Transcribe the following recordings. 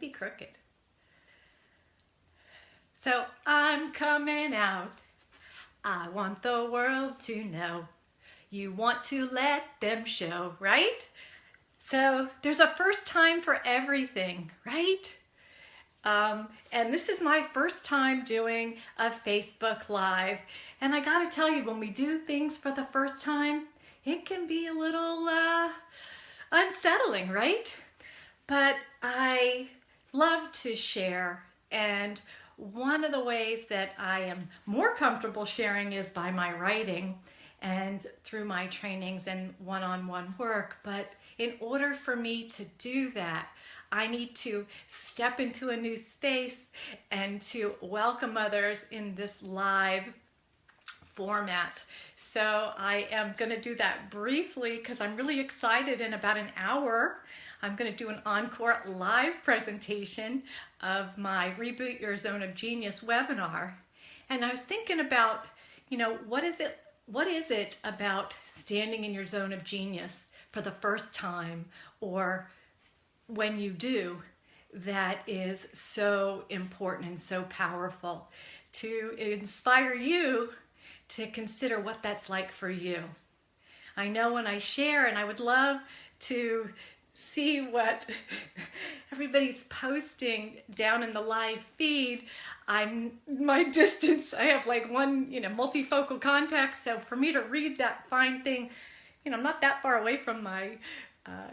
be crooked. So I'm coming out. I want the world to know. You want to let them show, right? So there's a first time for everything, right? And this is my first time doing a Facebook Live. And I gotta tell you, when we do things for the first time, it can be a little unsettling, right? But I love to share, and one of the ways that I am more comfortable sharing is by my writing and through my trainings and one-on-one work. But in order for me to do that, I need to step into a new space and to welcome others in this live format. So I am going to do that briefly because I'm really excited. In about an hour, I'm going to do an encore live presentation of my Reboot Your Zone of Genius webinar. And I was thinking about, what is it about standing in your zone of genius for the first time, or when you do, that is so important and so powerful to inspire you to consider what that's like for you. I know when I share, and I would love to see what everybody's posting down in the live feed. My distance, I have like one, multifocal contact, so for me to read that fine thing, I'm not that far away from my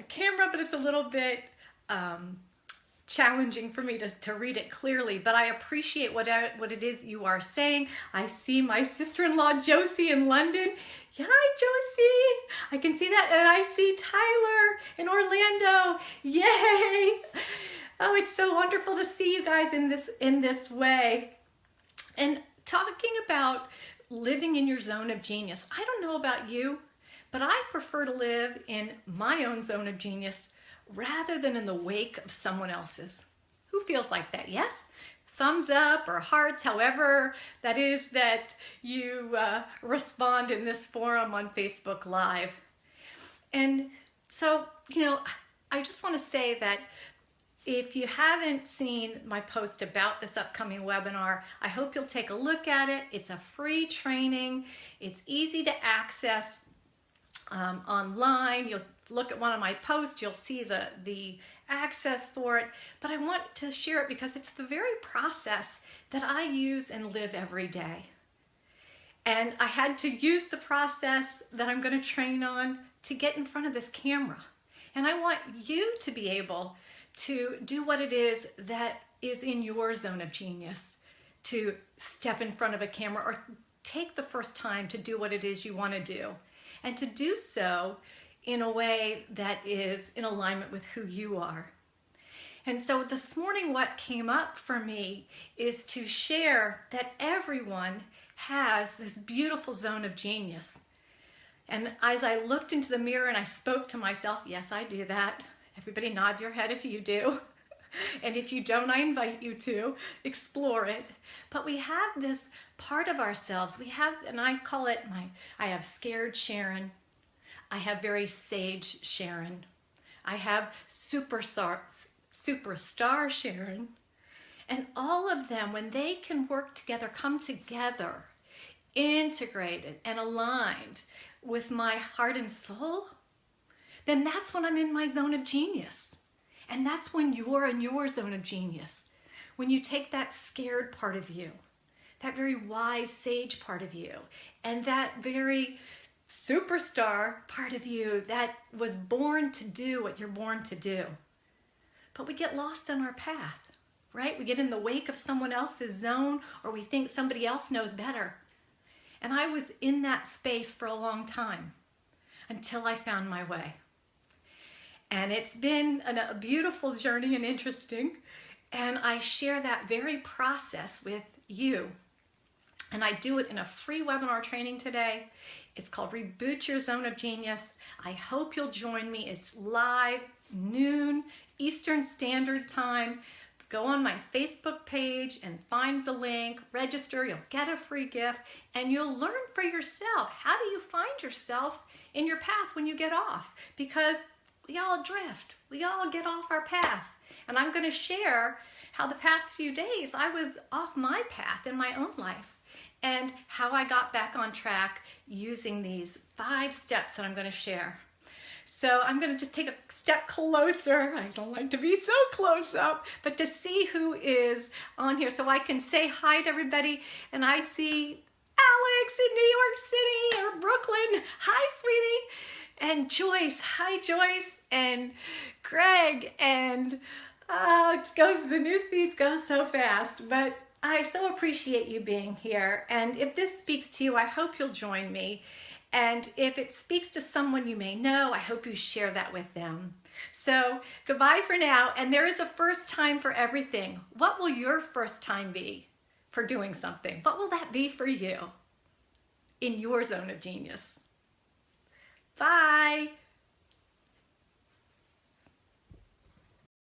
camera, but it's a little bit challenging for me to read it clearly, but I appreciate what it is you are saying. I see my sister-in-law Josie in London. Hi Josie, I can see that, and I see Tyler in Orlando. Yay! Oh, it's so wonderful to see you guys in this way. And talking about living in your zone of genius, I don't know about you, but I prefer to live in my own zone of genius rather than in the wake of someone else's. Who feels like that? Yes? Thumbs up or hearts, however that is that you respond in this forum on Facebook Live. And so, I just want to say that if you haven't seen my post about this upcoming webinar, I hope you'll take a look at it. It's a free training. It's easy to access online. You'll look at one of my posts, you'll see the access for it, but I want to share it because it's the very process that I use and live every day. And I had to use the process that I'm going to train on to get in front of this camera. And I want you to be able to do what it is that is in your zone of genius, to step in front of a camera or take the first time to do what it is you want to do, and to do so in a way that is in alignment with who you are. And so this morning, what came up for me is to share that everyone has this beautiful zone of genius. And as I looked into the mirror and I spoke to myself, yes, I do that. Everybody nods your head if you do. And if you don't, I invite you to explore it. But we have this part of ourselves. We have, and I call it I have scared Sharon. I have very sage Sharon. I have superstar Sharon. And all of them, when they can work together, come together, integrated and aligned with my heart and soul, then that's when I'm in my zone of genius. And that's when you're in your zone of genius. When you take that scared part of you, that very wise sage part of you, and that very superstar part of you that was born to do what you're born to do. But we get lost on our path, right? We get in the wake of someone else's zone, or we think somebody else knows better. And I was in that space for a long time until I found my way. And it's been a beautiful journey and interesting. And I share that very process with you. And I do it in a free webinar training today. It's called Reboot Your Zone of Genius. I hope you'll join me. It's live, noon, Eastern Standard Time. Go on my Facebook page and find the link, register, you'll get a free gift, and you'll learn for yourself. How do you find yourself in your path when you get off? Because we all drift. We all get off our path. And I'm going to share how the past few days I was off my path in my own life and how I got back on track using these 5 steps that I'm going to share. So I'm going to just take a step closer. I don't like to be so close up, but to see who is on here so I can say hi to everybody. And I see Alex in New York City or Brooklyn. Hi, sweetie. And Joyce. Hi, Joyce. And Greg. And the news feeds go so fast, but I so appreciate you being here. And if this speaks to you, I hope you'll join me. And if it speaks to someone you may know, I hope you share that with them. So goodbye for now. And there is a first time for everything. What will your first time be for doing something? What will that be for you in your zone of genius? Bye.